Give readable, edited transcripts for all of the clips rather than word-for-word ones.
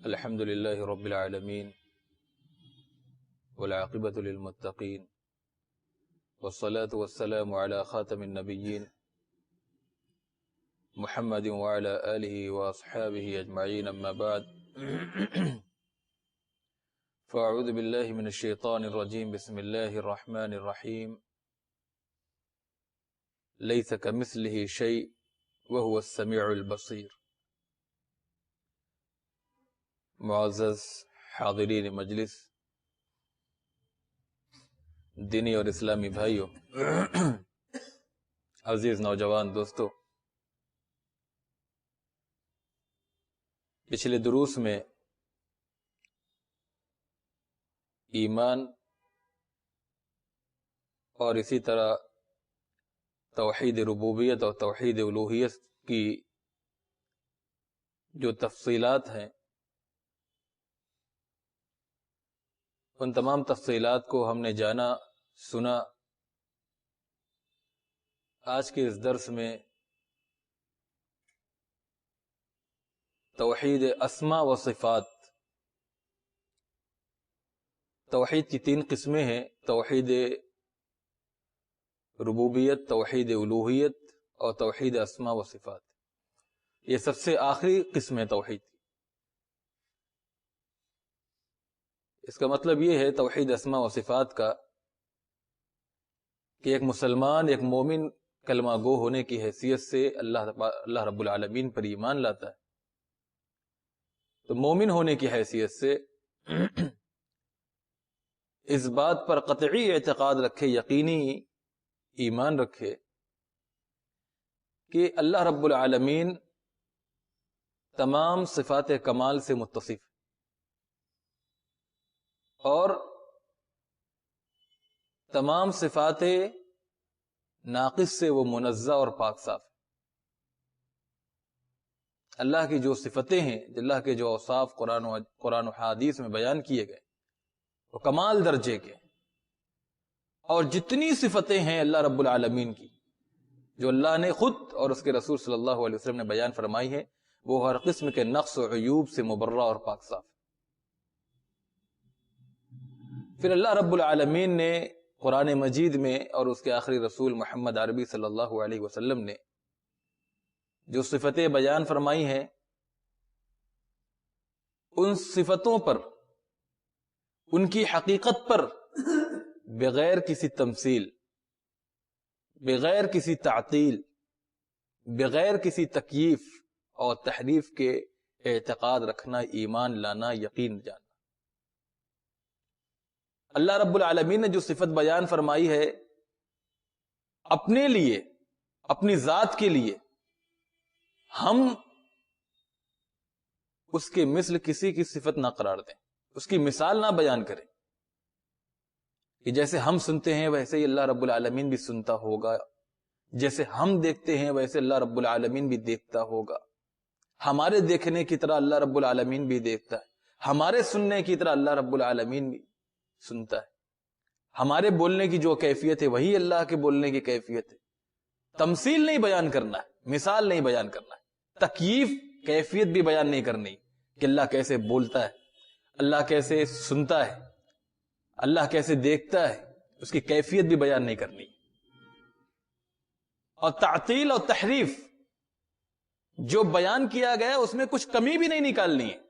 الحمد لله رب العالمين والعاقبة للمتقين والصلاة والسلام على خاتم النبيين محمد وعلى آله وأصحابه أجمعين، أما بعد فأعوذ بالله من الشيطان الرجيم. بسم الله الرحمن الرحيم. ليس كمثله شيء وهو السميع البصير. معزز حاضرین مجلس، دینی اور اسلامی بھائیوں، عزیز نوجوان دوستو، پچھلے دروس میں ایمان اور اسی طرح توحید ربوبیت اور توحید الوہیت کی جو تفصیلات ہیں، ان تمام تفصیلات کو ہم نے جانا سنا. آج کے اس درس میں توحید اسماء و صفات، توحید کی 3 قسمیں ہیں: توحید ربوبیت، توحید الوہیت اور توحید اسماء و صفات. یہ سب سے آخری قسم ہے توحید کی. اس کا مطلب یہ ہے توحید اسماء و صفات کا کہ ایک مسلمان، ایک مومن کلمہ گو ہونے کی حیثیت سے اللہ رب العالمین پر ایمان لاتا ہے، تو مومن ہونے کی حیثیت سے اس بات پر قطعی اعتقاد رکھے، یقینی ایمان رکھے کہ اللہ رب العالمین تمام صفات کمال سے متصف ہے اور تمام صفات ناقص سے وہ منزہ اور پاک صاف ہے. اللہ کی جو صفتیں ہیں، اللہ کے جو اوصاف قرآن و حدیث میں بیان کیے گئے، وہ کمال درجے کے. اور جتنی صفتیں ہیں اللہ رب العالمین کی، جو اللہ نے خود اور اس کے رسول صلی اللہ علیہ وسلم نے بیان فرمائی ہے، وہ ہر قسم کے نقص و عیوب سے مبرہ اور پاک صاف ہے. پھر اللہ رب العالمین نے قرآن مجید میں اور اس کے آخری رسول محمد عربی صلی اللہ علیہ وسلم نے جو صفتیں بیان فرمائی ہیں، ان صفتوں پر، ان کی حقیقت پر بغیر کسی تمثیل، بغیر کسی تعطیل، بغیر کسی تکییف اور تحریف کے اعتقاد رکھنا، ایمان لانا، یقین جاننا. اللہ رب العالمین نے جو صفت بیان فرمائی ہے اپنے لیے، اپنی ذات کے لیے، ہم اس کے مثل کسی کی صفت نہ قرار دیں، اس کی مثال نہ بیان کریں کہ جیسے ہم سنتے ہیں ویسے ہی اللہ رب العالمین بھی سنتا ہوگا، جیسے ہم دیکھتے ہیں ویسے اللہ رب العالمین بھی دیکھتا ہوگا، ہمارے دیکھنے کی طرح اللہ رب العالمین بھی دیکھتا ہے، ہمارے سننے کی طرح اللہ رب العالمین بھی سنتا ہے. ہمارے بولنے کی جو کیفیت ہے وہی اللہ کے بولنے کی کیفیت ہے. تمثیل نہیں بیان کرنا ہے، مثال نہیں بیان کرنا ہے، تکییف کیفیت بھی بیان نہیں کرنی کہ اللہ کیسے بولتا ہے، اللہ کیسے سنتا ہے، اللہ کیسے دیکھتا ہے، اس کی کیفیت بھی بیان نہیں کرنی. اور تعطیل اور تحریف جو بیان کیا گیا اس میں کچھ کمی بھی نہیں نکالنی ہے،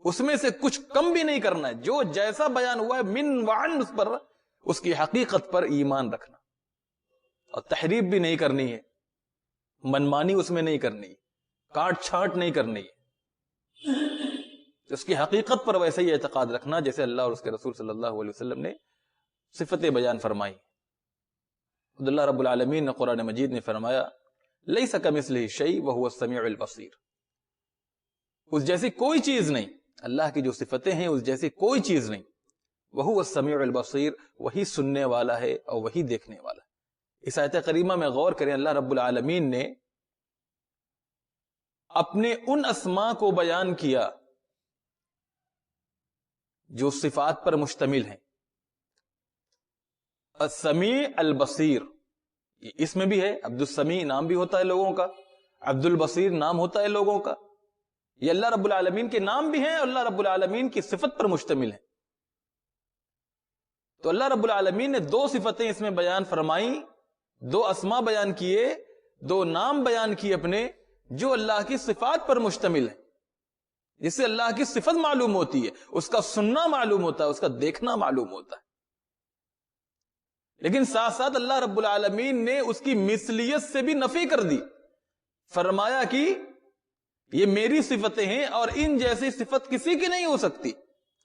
اس میں سے کچھ کم بھی نہیں کرنا ہے. جو جیسا بیان ہوا ہے من وعن، اس پر، اس کی حقیقت پر ایمان رکھنا. اور تحریف بھی نہیں کرنی ہے، منمانی اس میں نہیں کرنی، کاٹ چھانٹ نہیں کرنی ہے. اس کی حقیقت پر ویسے ہی اعتقاد رکھنا جیسے اللہ اور اس کے رسول صلی اللہ علیہ وسلم نے صفتیں بیان فرمائی. اللہ رب العالمین نے قرآن مجید میں فرمایا لیس کمثلہ شیء وہو السمیع البصیر. اس جیسی کوئی چیز نہیں، اللہ کی جو صفتیں ہیں اس جیسی کوئی چیز نہیں. وہو السمیع البصیر، وہی سننے والا ہے اور وہی دیکھنے والا ہے. اس آیت کریمہ میں غور کریں، اللہ رب العالمین نے اپنے ان اسماء کو بیان کیا جو صفات پر مشتمل ہیں. السمیع البصیر، اس میں بھی ہے. عبد السمیع نام بھی ہوتا ہے لوگوں کا، عبد البصیر نام ہوتا ہے لوگوں کا. یہ اللہ رب العالمین کے نام بھی ہیں اور اللہ رب العالمین کی صفت پر مشتمل ہے. تو اللہ رب العالمین نے 2 صفتیں اس میں بیان فرمائی، 2 اسما بیان کیے، 2 نام بیان کیے اپنے، جو اللہ کی صفات پر مشتمل ہے، جس سے اللہ کی صفت معلوم ہوتی ہے، اس کا سننا معلوم ہوتا ہے، اس کا دیکھنا معلوم ہوتا ہے. لیکن ساتھ ساتھ اللہ رب العالمین نے اس کی مثلیت سے بھی نفی کر دی. فرمایا کہ یہ میری صفتیں ہیں اور ان جیسی صفت کسی کی نہیں ہو سکتی.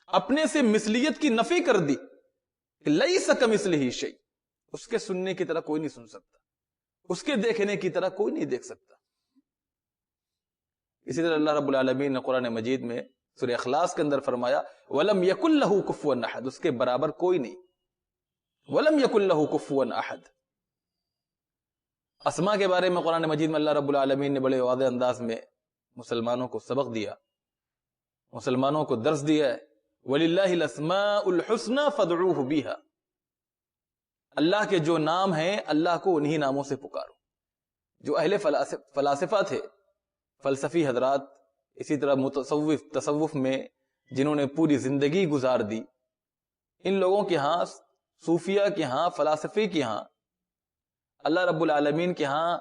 اپنے سے مثلیت کی نفی کر دی. لیس کمثلہ شیء، اس کے سننے کی طرح کوئی نہیں سن سکتا، اس کے دیکھنے کی طرح کوئی نہیں دیکھ سکتا. اسی طرح اللہ رب العالمین نے قرآن مجید میں سورہ اخلاص کے اندر فرمایا وَلَمْ يَكُنْ لَهُ كُفُوًا أَحَدٌ، اس کے برابر کوئی نہیں. وَلَمْ يَكُنْ لَهُ كُفُوًا أَحَدٌ. اسما کے بارے میں قرآن مجید میں اللہ رب العالمین نے بڑے واضح انداز میں مسلمانوں کو سبق دیا، مسلمانوں کو درس دیا ہے. وَلِلَّهِ الْأَسْمَاءُ الْحُسْنَى فَادْعُوهُ بِهَا، اللہ کے جو نام ہیں اللہ کو انہی ناموں سے پکارو. جو اہل فلاسفہ تھے، فلسفی حضرات، اسی طرح تصوف میں جنہوں نے پوری زندگی گزار دی، ان لوگوں کے ہاں، صوفیہ کے ہاں، فلاسفی کے ہاں، اللہ رب العالمین کے ہاں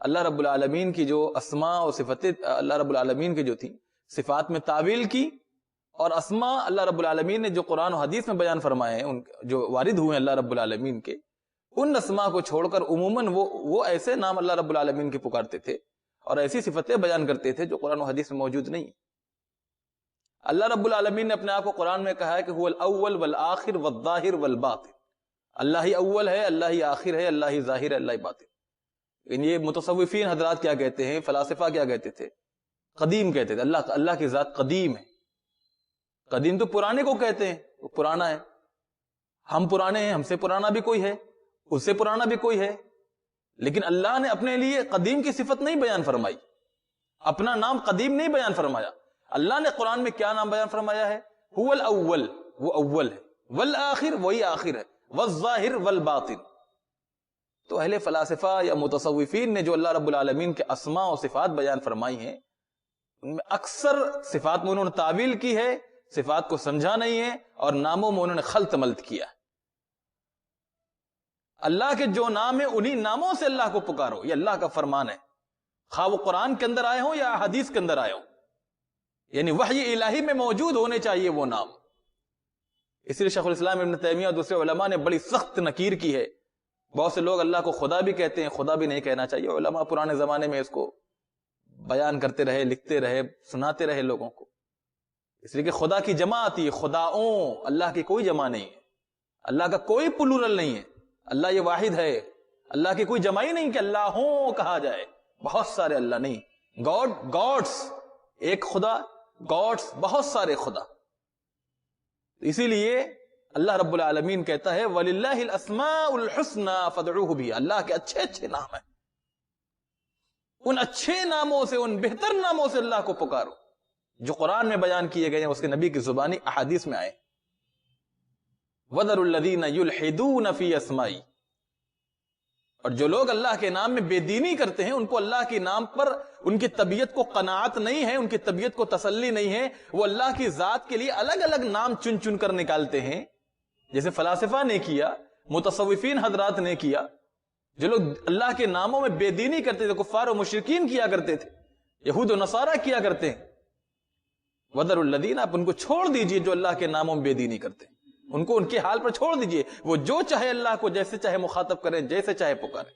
اللہ رب العالمین کی جو اسماء و صفتیں اللہ رب العالمین کی جو تھی صفات میں تعویل کی، اور اسماء اللہ رب العالمین نے جو قرآن و حدیث میں بیان فرمائے ہیں، ان جو وارد ہوئے ہیں اللہ رب العالمین کے، ان اسماء کو چھوڑ کر عموماً وہ ایسے نام اللہ رب العالمین کے پکارتے تھے اور ایسی صفتیں بیان کرتے تھے جو قرآن و حدیث میں موجود نہیں. اللہ رب العالمین نے اپنے آپ کو قرآن میں کہا ہے کہ هو الاول والآخر والظاہر والباطن، اللہ ہی اول ہے، اللہ ہی آخر ہے، اللہ ہی ظاہر ہے، اللہ ہی باطن. لیکن یہ متصوفین حضرات کیا کہتے ہیں، فلاسفہ کیا کہتے تھے؟ قدیم کہتے تھے. اللہ کی ذات قدیم ہے. قدیم تو پرانے کو کہتے ہیں، وہ پرانا ہے. ہم پرانے ہیں، ہم سے پرانا بھی کوئی ہے، اس سے پرانا بھی کوئی ہے. لیکن اللہ نے اپنے لیے قدیم کی صفت نہیں بیان فرمائی، اپنا نام قدیم نہیں بیان فرمایا. اللہ نے قرآن میں کیا نام بیان فرمایا ہے؟ هو الاول، وہ اول ہے، والآخر، وہی آخر ہے، والظاہر والباطن. تو اہل فلاسفہ یا متصوفین نے جو اللہ رب العالمین کے اسماء و صفات بیان فرمائی ہیں، ان میں اکثر صفات میں انہوں نے تعویل کی ہے، صفات کو سمجھا نہیں ہے، اور ناموں میں انہوں نے خلط ملط کیا ہے. اللہ کے جو نام ہیں انہی ناموں سے اللہ کو پکارو، یہ اللہ کا فرمان ہے، خواہ وہ قرآن کے اندر آئے ہوں یا حدیث کے اندر آئے ہوں. یعنی وحی الہی میں موجود ہونے چاہیے وہ نام. اس لیے شیخ الاسلام ابن تیمیہ اور دوسرے علماء نے بڑی سخت نکیر کی ہے. بہت سے لوگ اللہ کو خدا بھی کہتے ہیں، خدا بھی نہیں کہنا چاہیے. علماء پرانے زمانے میں اس کو بیان کرتے رہے، لکھتے رہے، سناتے رہے لوگوں کو. اس لیے کہ خدا کی جمع آتی ہے، خداؤں، اللہ کی کوئی جمع نہیں ہے، اللہ کا کوئی پلورل نہیں ہے. اللہ یہ واحد ہے، اللہ کی کوئی جمع ہی نہیں کہ اللہوں کہا جائے، بہت سارے اللہ نہیں. گاڈس ایک خدا، گاڈس بہت سارے خدا. اسی لیے اللہ رب العالمین کہتا ہے وَلِلَّهِ الْأَسْمَاءُ الْحُسْنَى فَادْعُوهُ بِهَا، اللہ کے اچھے اچھے نام ہیں، ان اچھے ناموں سے، ان بہتر ناموں سے اللہ کو پکارو جو قرآن میں بیان کیے گئے ہیں، اس کے نبی کی زبانی احادیث میں آئے. وَذَرُوا الَّذِينَ يُلْحِدُونَ فِي أَسْمَائِهِ، اور جو لوگ اللہ کے نام میں بے دینی کرتے ہیں، ان کو اللہ کے نام پر ان کی طبیعت کو قناعت نہیں ہے، ان کی طبیعت کو تسلی نہیں ہے، وہ اللہ کی ذات کے لیے الگ الگ نام چن چن کر نکالتے ہیں، جیسے فلاسفہ نے کیا، متصوفین حضرات نے کیا. جو لوگ اللہ کے ناموں میں بے دینی کرتے تھے، کفار و مشرکین کیا کرتے تھے، یہود و نصارہ کیا کرتے ہیں. وَذَرُوا الَّذِينَ، آپ ان کو چھوڑ دیجئے جو اللہ کے ناموں میں بے دینی کرتے ہیں، ان کو ان کے حال پر چھوڑ دیجئے، وہ جو چاہے اللہ کو جیسے چاہے مخاطب کریں، جیسے چاہے پکاریں.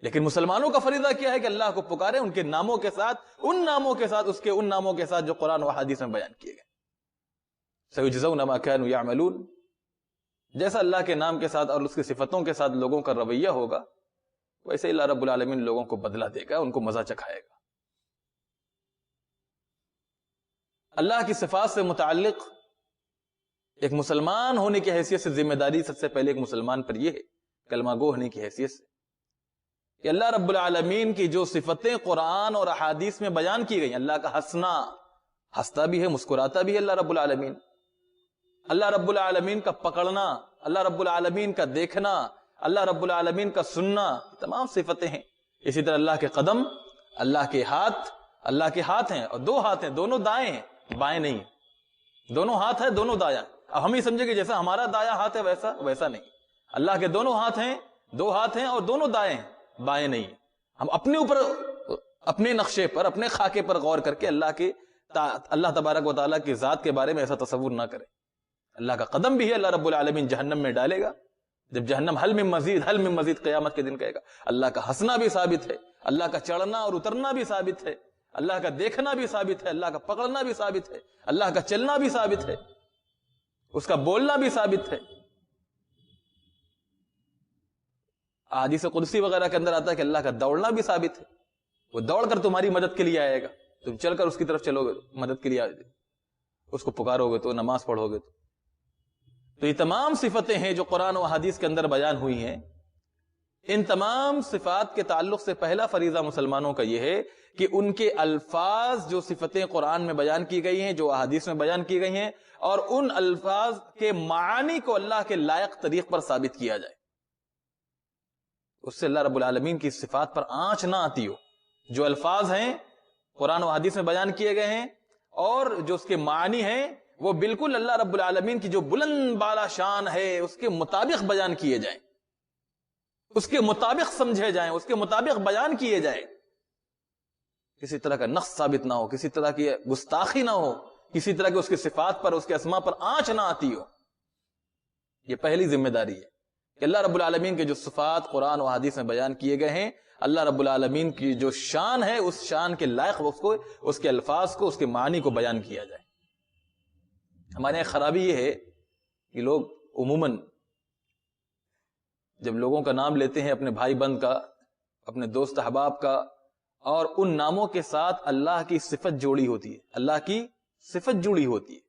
لیکن مسلمانوں کا فریضہ کیا ہے کہ اللہ کو پکاریں ان کے ناموں کے ساتھ، ان ناموں کے ساتھ، اس کے ان ناموں کے ساتھ جو قرآن و حدیث میں بیان کیے گئے. سَيُجْزَوْنَ مَا كَانُوا يَعْمَلُونَ، جیسا اللہ کے نام کے ساتھ اور اس کی صفتوں کے ساتھ لوگوں کا رویہ ہوگا، ویسے اللہ رب العالمین لوگوں کو بدلہ دے گا، ان کو مزہ چکھائے گا. اللہ کی صفات سے متعلق ایک مسلمان ہونے کی حیثیت سے ذمہ داری سب سے پہلے ایک مسلمان پر یہ ہے، کلمہ گو ہونے کی حیثیت سے، کہ اللہ رب العالمین کی جو صفتیں قرآن اور احادیث میں بیان کی گئی، اللہ کا ہنسنا، ہنستا بھی ہے، مسکراتا بھی ہے اللہ رب العالمین، اللہ رب العالمین کا پکڑنا، اللہ رب العالمین کا دیکھنا، اللہ رب العالمین کا سننا، تمام صفتیں ہیں. اسی طرح اللہ کے قدم، اللہ کے ہاتھ، اللہ کے ہاتھ ہیں اور 2 ہاتھ ہیں, دونوں دائیں ہیں, بائیں نہیں, دونوں ہاتھ ہیں, دونوں دایاں. اب ہم یہ سمجھے کہ جیسا ہمارا دایاں ہاتھ ہے ویسا نہیں. اللہ کے دونوں ہاتھ ہیں, 2 ہاتھ ہیں اور دونوں دائیں ہیں, بائیں نہیں. ہم اپنے اوپر, اپنے نقشے پر, اپنے خاکے پر غور کر کے اللہ تبارک و تعالیٰ کی ذات کے بارے میں ایسا تصور نہ کریں. اللہ کا قدم بھی ہے, اللہ رب العالمین جہنم میں ڈالے گا. جب جہنم حل من مزید قیامت کے دن کہے گا. اللہ کا ہنسنا بھی ثابت ہے, اللہ کا چڑھنا اور اترنا بھی ثابت ہے, اللہ کا دیکھنا بھی ثابت ہے, اللہ کا پکڑنا بھی ثابت ہے, اللہ کا چلنا بھی ثابت ہے, اس کا بولنا بھی ثابت ہے. احادیث قدسی وغیرہ کے اندر آتا ہے کہ اللہ کا دوڑنا بھی ثابت ہے. وہ دوڑ کر تمہاری مدد کے لیے آئے گا, تم چل کر اس کی طرف چلو گے مدد کے لیے آئے گا, اس کو پکارو گے تو, نماز پڑھو گے تو یہ تمام صفتیں ہیں جو قرآن و حدیث کے اندر بیان ہوئی ہیں. ان تمام صفات کے تعلق سے پہلا فریضہ مسلمانوں کا یہ ہے کہ ان کے الفاظ, جو صفتیں قرآن میں بیان کی گئی ہیں, جو احادیث میں بیان کی گئی ہیں, اور ان الفاظ کے معانی کو اللہ کے لائق طریق پر ثابت کیا جائے. اس سے اللہ رب العالمین کی صفات پر آنچ نہ آتی ہو. جو الفاظ ہیں قرآن و حدیث میں بیان کیے گئے ہیں اور جو اس کے معنی ہیں وہ بالکل اللہ رب العالمین کی جو بلند بالا شان ہے اس کے مطابق بیان کیے جائیں, اس کے مطابق سمجھے جائیں, اس کے مطابق بیان کیے جائیں. کسی طرح کا نقص ثابت نہ ہو, کسی طرح کی گستاخی نہ ہو, کسی طرح کی اس کی صفات پر, اس کے اسماء پر آنچ نہ آتی ہو. یہ پہلی ذمہ داری ہے کہ اللہ رب العالمین کے جو صفات قرآن و حدیث میں بیان کیے گئے ہیں, اللہ رب العالمین کی جو شان ہے اس شان کے لائق اس کے الفاظ کو, اس کے معنی کو بیان کیا جائے. ہمارے یہاں خرابی یہ ہے کہ لوگ عموماً جب لوگوں کا نام لیتے ہیں, اپنے بھائی بند کا, اپنے دوست احباب کا, اور ان ناموں کے ساتھ اللہ کی صفت جوڑی ہوتی ہے, اللہ کی صفت جڑی ہوتی ہے,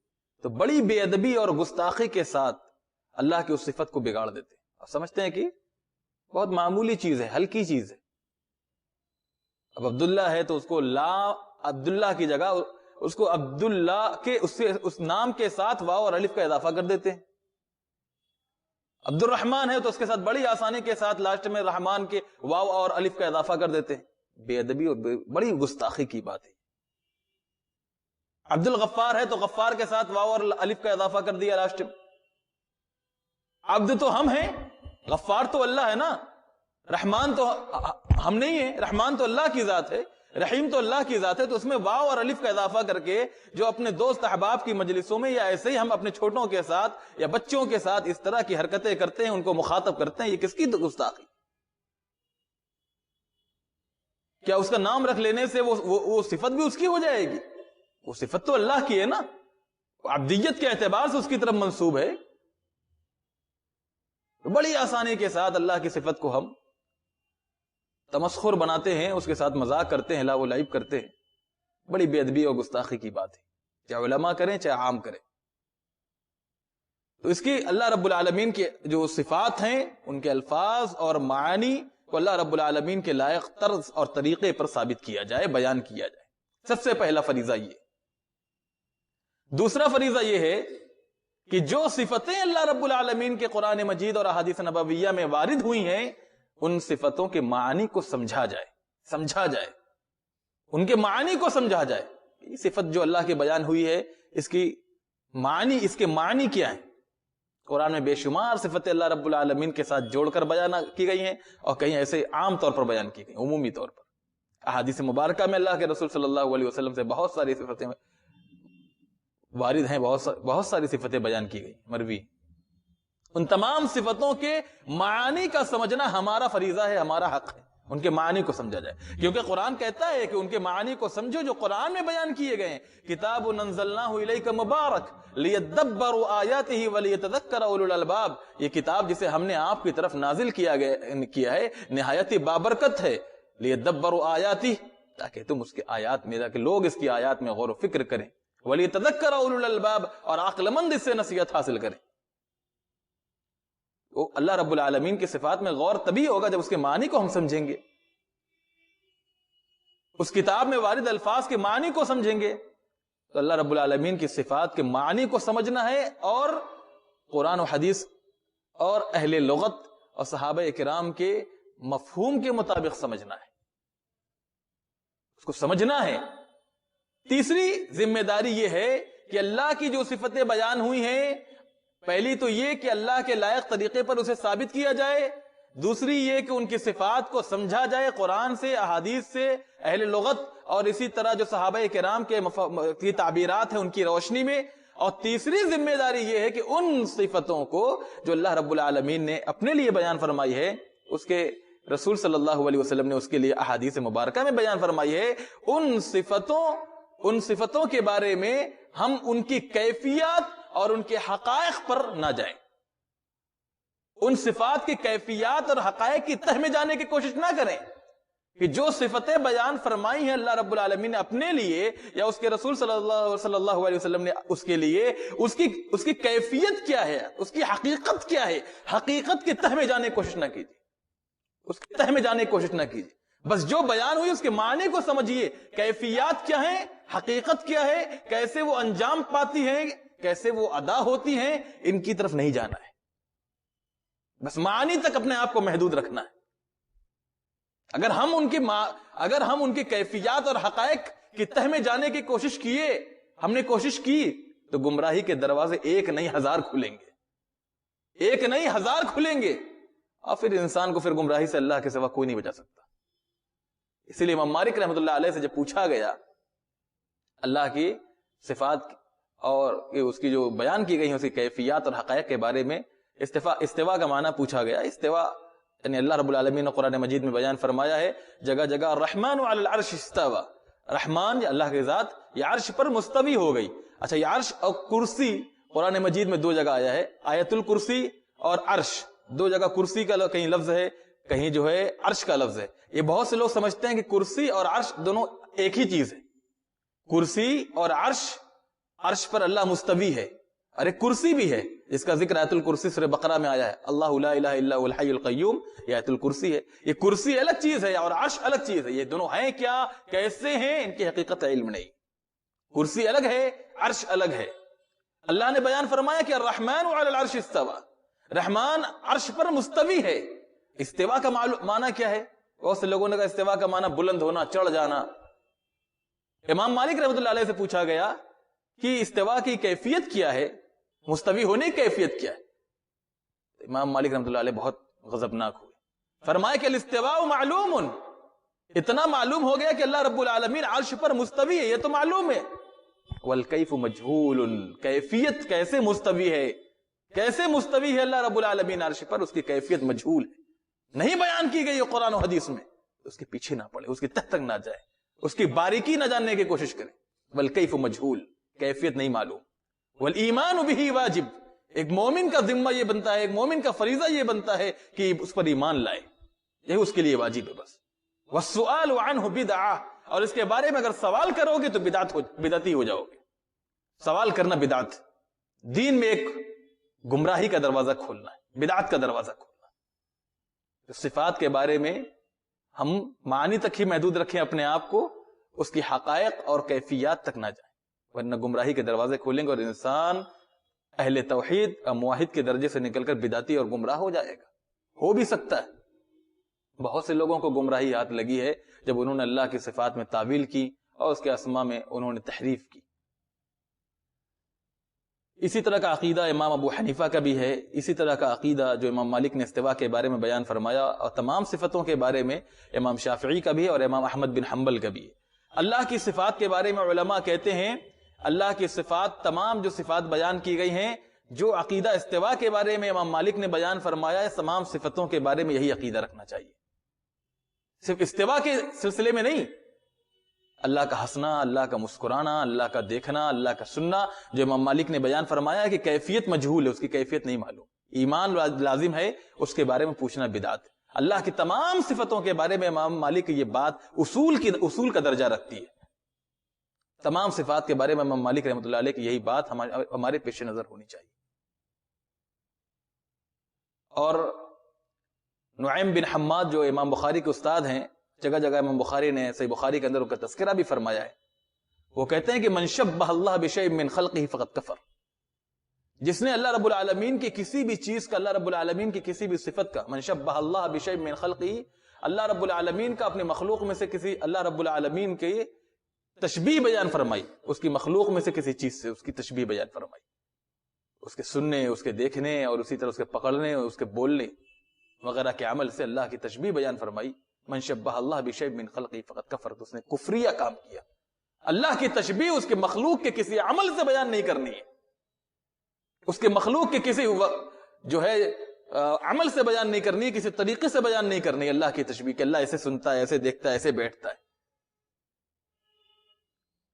تو بڑی بے ادبی اور گستاخی کے ساتھ اللہ کی اس صفت کو بگاڑ دیتے ہیں اور سمجھتے ہیں کہ بہت معمولی چیز ہے, ہلکی چیز ہے. اب عبداللہ ہے تو اس کو لا عبداللہ کی جگہ اس کو عبداللہ کے اس نام کے ساتھ واو اور الف کا اضافہ کر دیتے ہیں. عبد الرحمن ہے تو اس کے ساتھ بڑی آسانی کے ساتھ لاسٹ میں رحمان کے واو اور الف کا اضافہ کر دیتے ہیں. بے ادبی اور بڑی گستاخی کی بات ہے. عبد الغفار ہے تو غفار کے ساتھ واو اور الف کا اضافہ کر دیا لاسٹ میں. عبد تو ہم ہیں, غفار تو اللہ ہے نا, رحمان تو ہم نہیں ہیں, رحمان تو اللہ کی ذات ہے, رحیم تو اللہ کی ذات ہے. تو اس میں واو اور الف کا اضافہ کر کے جو اپنے دوست احباب کی مجلسوں میں یا ایسے ہی ہم اپنے چھوٹوں کے ساتھ یا بچوں کے ساتھ اس طرح کی حرکتیں کرتے ہیں, ان کو مخاطب کرتے ہیں, یہ کس کی گستاخی؟ کیا اس کا نام رکھ لینے سے وہ صفت بھی اس کی ہو جائے گی؟ وہ صفت تو اللہ کی ہے نا, عبدیت کے اعتبار سے اس کی طرف منسوب ہے. بڑی آسانی کے ساتھ اللہ کی صفت کو ہم تمسخر بناتے ہیں, اس کے ساتھ مذاق کرتے ہیں, لاو لعب کرتے ہیں. بڑی بے ادبی اور گستاخی کی بات ہے, چاہے علماء کریں چاہے عام کریں. تو اس کی اللہ رب العالمین کے جو صفات ہیں ان کے الفاظ اور معانی کو اللہ رب العالمین کے لائق طرز اور طریقے پر ثابت کیا جائے, بیان کیا جائے. سب سے پہلا فریضہ یہ. دوسرا فریضہ یہ ہے کہ جو صفتیں اللہ رب العالمین کے قرآن مجید اور احادیث نبویہ میں وارد ہوئی ہیں ان صفتوں کے معنی کو سمجھا جائے, ان کے معنی کو سمجھا جائے. یہ صفت جو اللہ کی بیان ہوئی ہے اس کے معنی کیا ہیں؟ قرآن میں بے شمار صفتیں اللہ رب العالمین کے ساتھ جوڑ کر بیان کی گئی ہیں اور کہیں ایسے عام طور پر بیان کی گئی, عمومی طور پر. احادیث مبارکہ میں اللہ کے رسول صلی اللہ علیہ وسلم سے بہت ساری صفتیں وارد ہیں, بہت ساری صفتیں بیان کی گئی, مروی. ان تمام صفتوں کے معانی کا سمجھنا ہمارا فریضہ ہے, ہمارا حق ہے. ان کے معنی کو سمجھا جائے, کیونکہ قرآن کہتا ہے کہ ان کے معنی کو سمجھو جو قرآن میں بیان کیے گئے ہیں. کتاب انزلناہ الیک مبارک لیدبروا آیاتہ ولیتذکر اولو الالباب. یہ کتاب جسے ہم نے آپ کی طرف نازل کیا ہے نہایت بابرکت ہے. لیدبروا آیاتہ, تاکہ تم اس کے آیات میں, تاکہ لوگ اس کی آیات میں غور و فکر کریں. ولیتذکر اولو الالباب, اور عقل مند اس سے نصیحت حاصل کریں. اللہ رب العالمین کی صفات میں غور تبھی ہوگا جب اس کے معنی کو ہم سمجھیں گے, اس کتاب میں وارد الفاظ کے معنی کو سمجھیں گے. تو اللہ رب العالمین کی صفات کے معنی کو سمجھنا ہے اور قرآن و حدیث اور اہل لغت اور صحابہ کرام کے مفہوم کے مطابق سمجھنا ہے. اس کو سمجھنا ہے تیسری ذمہ داری یہ ہے کہ اللہ کی جو صفتیں بیان ہوئی ہیں، پہلی تو یہ کہ اللہ کے لائق طریقے پر اسے ثابت کیا جائے، دوسری یہ کہ ان کی صفات کو سمجھا جائے قرآن سے، احادیث سے، اہل لغت اور اسی طرح جو صحابہ کرام کی تعبیرات ہیں ان کی روشنی میں، اور تیسری ذمہ داری یہ ہے کہ ان صفتوں کو جو اللہ رب العالمین نے اپنے لیے بیان فرمائی ہے، اس کے رسول صلی اللہ علیہ وسلم نے اس کے لیے احادیث مبارکہ میں بیان فرمائی ہے، ان صفتوں کے بارے میں ہم ان کی کیفیات اور ان کے حقائق پر نہ جائیں، ان صفات کی کیفیات اور حقائق کی تہ میں جانے کی کوشش نہ کریں کہ جو صفتیں بیان فرمائی ہیں اللہ رب العالمین نے اپنے لیے یا اس کے رسول صلی اللہ علیہ وسلم نے اس کے لیے، اس کی کیفیت کیا ہے، اس کی حقیقت کیا ہے، حقیقت کی تہ میں جانے کی کوشش نہ کیجیے، اس کی تہ میں جانے کی کوشش نہ کیجیے، بس جو بیان ہوئی اس کے معنی کو سمجھیے، کیفیات کیا ہیں، حقیقت کیا ہے، کیسے وہ انجام پاتی ہیں، کیسے وہ ادا ہوتی ہیں، ان کی طرف نہیں جانا ہے، بس معنی تک اپنے آپ کو محدود رکھنا ہے۔ اگر ہم ان کی کیفیات اور حقائق کی تہ میں جانے کی کوشش کیے، ہم نے کوشش کی، تو گمراہی کے دروازے ایک نہیں ہزار کھلیں گے، ایک نہیں ہزار کھلیں گے، اور پھر انسان کو پھر گمراہی سے اللہ کے سوا کوئی نہیں بچا سکتا۔ اسی لیے امام مالک رحمۃ اللہ علیہ سے جب پوچھا گیا اللہ کی صفات اور اس کی جو بیان کی گئی ہیں اس کی کیفیات اور حقائق کے بارے میں، استوا کا معنی پوچھا گیا۔ استوا یعنی اللہ رب العالمین نے قرآن مجید میں بیان فرمایا ہے جگہ جگہ الرحمن علی العرش استوى، رحمان یا اللہ کی ذات یہ عرش پر مستوی ہو گئی۔ اچھا، یہ عرش اور کرسی قرآن مجید میں دو جگہ آیا ہے، آیت الکرسی اور عرش، دو جگہ کرسی کا کہیں لفظ ہے، کہیں جو ہے عرش کا لفظ ہے۔ یہ بہت سے لوگ سمجھتے ہیں کہ کرسی اور عرش دونوں ایک ہی چیز ہے، کرسی اور عرش پر اللہ مستوی ہے، ارے کرسی بھی ہے جس کا ذکر آیت الکرسی سورہ بقرہ میں آیا ہے، اللہ لا الہ الا هو الحی القیوم، یہ آیت الکرسی ہے۔ یہ کرسی الگ چیز ہے اور عرش الگ چیز ہے، یہ دونوں ہیں کیا، کیسے ہیں، ان کی حقیقت علم نہیں۔ کرسی الگ ہے، عرش الگ ہے۔ اللہ نے بیان فرمایا کہ الرحمن علی العرش استوى، رحمان عرش پر مستوی ہے۔ استوا کا معنی کیا ہے؟ بہت سے لوگوں نے کہا استوا کا معنی بلند ہونا، چڑھ جانا۔ امام مالک رحمۃ اللہ علیہ سے پوچھا گیا کہ استوا کی کیفیت کیا ہے، مستوی ہونے کی کیفیت کیا ہے؟ امام مالک رحمۃ اللہ علیہ بہت غضبناک ہوئے، فرمایا کہ الاستواء معلوم، اتنا معلوم ہو گیا کہ اللہ رب العالمین عرش پر مستوی ہے، یہ تو معلوم ہے، والکیف مجہول، کیفیت کیسے مستوی ہے، کیسے مستوی ہے اللہ رب العالمین عرش پر، اس کی کیفیت مجہول ہے، نہیں بیان کی گئی قرآن و حدیث میں، اس کے پیچھے نہ پڑے، اس کی تہ تک نہ جائے، اس کی باریکی نہ جاننے کی کوشش کرے۔ والکیف مجہول، کیفیت نہیں معلوم۔ والایمان بہ واجب، ایک مومن کا ذمہ یہ بنتا ہے، ایک مومن کا فریضہ یہ بنتا ہے کہ اس پر ایمان لائے، یہ اس کے لیے واجب ہے بس۔ والسؤال عنہ بدعہ، اور اس کے بارے میں اگر سوال کرو گے تو بدعتی ہو جاؤ گے۔ سوال کرنا بدعت، دین میں ایک گمراہی کا دروازہ کھولنا ہے، بدعت کا دروازہ کھولنا۔ صفات کے بارے میں ہم معنی تک ہی محدود رکھیں اپنے آپ کو، اس کی حقائق اور کیفیات تک نہ جائیں، ورنہ گمراہی کے دروازے کھولیں گے اور انسان اہل توحید اور موحد کے درجے سے نکل کر بدعتی اور گمراہ ہو جائے گا۔ ہو بھی سکتا ہے، بہت سے لوگوں کو گمراہی ہاتھ لگی ہے جب انہوں نے اللہ کی صفات میں تعویل کی اور اس کے اسماء میں انہوں نے تحریف کی۔ اسی طرح کا عقیدہ امام ابو حنیفہ کا بھی ہے، اسی طرح کا عقیدہ جو امام مالک نے استوا کے بارے میں بیان فرمایا اور تمام صفتوں کے بارے میں امام شافعی کا بھی اور امام احمد بن حنبل کا بھی ہے۔ اللہ کی صفات کے بارے میں علماء کہتے ہیں اللہ کی صفات، تمام جو صفات بیان کی گئی ہیں، جو عقیدہ استوا کے بارے میں امام مالک نے بیان فرمایا ہے، تمام صفتوں کے بارے میں یہی عقیدہ رکھنا چاہیے، صرف استوا کے سلسلے میں نہیں۔ اللہ کا ہنسنا، اللہ کا مسکرانا، اللہ کا دیکھنا، اللہ کا سننا، جو امام مالک نے بیان فرمایا ہے کہ کیفیت مجہول ہے، اس کی کیفیت نہیں معلوم، ایمان لازم ہے، اس کے بارے میں پوچھنا بدعت ہے۔ اللہ کی تمام صفتوں کے بارے میں امام مالک کی یہ بات اصول کا درجہ رکھتی ہے۔ تمام صفات کے بارے میں امام مالک رحمۃ اللہ علیہ کی یہی بات ہمارے پیش نظر ہونی چاہیے۔ اور نعیم بن حماد جو امام بخاری کے استاد ہیں، جگہ جگہ امام بخاری نے صحیح بخاری کے اندر ان کا تذکرہ بھی فرمایا ہے، وہ کہتے ہیں کہ من شبہ اللہ بشیء من خلقہ فقد کفر، جس نے اللہ رب العالمین کی کسی بھی چیز کا، اللہ رب العالمین کی کسی بھی صفت کا، من شبہ اللہ بشیء من خلقہ، اللہ رب العالمین کا اپنے مخلوق میں سے کسی، اللہ رب العالمین کے تشبیہ بیان فرمائی، اس کی مخلوق میں سے کسی چیز سے اس کی تشبیہ بیان فرمائی، اس کے سننے، اس کے دیکھنے، اور اسی طرح اس کے پکڑنے اور اس کے بولنے وغیرہ کے عمل سے اللہ کی تشبیہ بیان فرمائی. من شبہ اللہ بشیء من خلقہ فقد کفر، تو اس نے کفریہ کام کیا. اللہ کی تشبیہ اس کے مخلوق کے کسی عمل سے بیان نہیں کرنی ہے، اس کے مخلوق کے کسی جو ہے عمل سے بیان نہیں کرنی ہے، کسی طریقے سے بیان نہیں کرنی ہے اللہ کی تشبیہ کہ اللہ ایسے سنتا ہے، ایسے دیکھتا ہے، ایسے بیٹھتا ہے.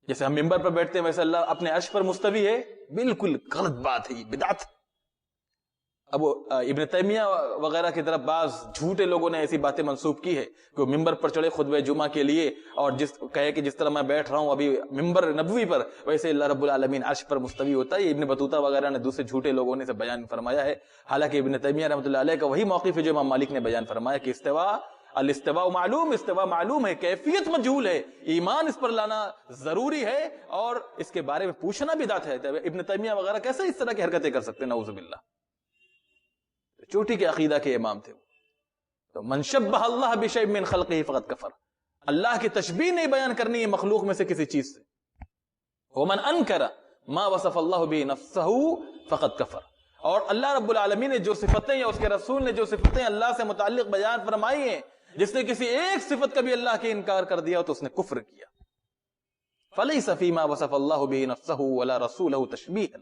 جیسے ہم ممبر پر بیٹھتے ہیں ویسے اللہ اپنے عرش پر مستوی ہے، بالکل غلط بات ہے، یہ بدعت ہے. اب ابن تیمیہ وغیرہ کی طرف بعض جھوٹے لوگوں نے ایسی باتیں منسوب کی ہے کہ وہ ممبر پر چڑھے خطبہ جمعہ کے لیے اور کہے کہ جس طرح میں بیٹھ رہا ہوں ابھی ممبر نبوی پر، ویسے اللہ رب العالمین عرش پر مستوی ہوتا ہے. یہ ابن بطوطہ وغیرہ نے دوسرے جھوٹے لوگوں نے سے بیان فرمایا ہے. حالانکہ ابن تیمیہ رحمۃ اللہ علیہ کا وہی موقف ہے جو امام مالک نے بیان فرمایا کہ الاستواء معلوم، استواء معلوم ہے، کیفیت مجہول ہے، ایمان اس پر لانا ضروری ہے اور اس کے بارے میں پوچھنا بدعت ہے. ابن تیمیہ وغیرہ کیسے اس طرح کی حرکتیں کر سکتے ہیں؟ نعوذ باللہ. چوٹی کے عقیدہ کے امام تھے. تو من شبہ اللہ بشیء من خلقہ فقد کفر، اللہ کی تشبیہ نہیں بیان کرنی ہے مخلوق میں سے کسی چیز سے. ومن انکر ما وصف اللہ بہ نفسہ فقد کفر، اور اللہ رب العالمین نے جو صفتیں یا اس کے رسول نے جو صفتیں اللہ سے متعلق بیان فرمائی ہیں، جس نے کسی ایک صفت کا بھی اللہ کے انکار کر دیا تو اس نے کفر کیا. فلیس فیما وصف اللہ بہ نفسہ ولا رسولہ تشبیہا،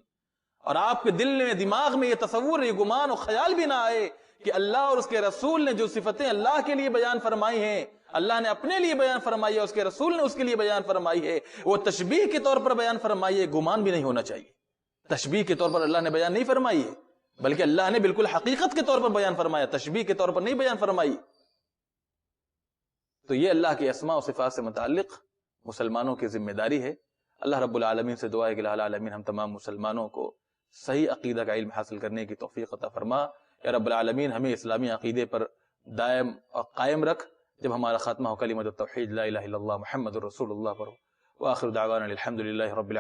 اور آپ کے دل میں دماغ میں یہ تصور، یہ گمان و خیال بھی نہ آئے کہ اللہ اور اس کے رسول نے جو صفتیں اللہ کے لیے بیان فرمائی ہیں، اللہ نے اپنے لیے بیان فرمائی ہے، اس کے رسول نے اس کے لیے بیان فرمائی ہے، وہ تشبیہ کے طور پر بیان فرمائی ہے. گمان بھی نہیں ہونا چاہیے تشبیہ کے طور پر اللہ نے بیان نہیں فرمائی ہے، بلکہ اللہ نے بالکل حقیقت کے طور پر بیان فرمایا، تشبیہ کے طور پر نہیں بیان فرمائی. تو یہ اللہ کے اسماء و صفات سے متعلق مسلمانوں کی ذمہ داری ہے. اللہ رب العالمین سے دعا ہے کہ الہ العالمین ہم تمام مسلمانوں کو صحیح عقیدہ کا علم حاصل کرنے کی توفیق عطا فرما. یا رب العالمین ہمیں اسلامی عقیدے پر دائم اور قائم رکھ جب ہمارا خاتمہ ہو کلمۃ التوحید لا الہ الا اللہ محمد الرسول اللہ پر. وآخر دعوانا الحمد للہ رب العالمین.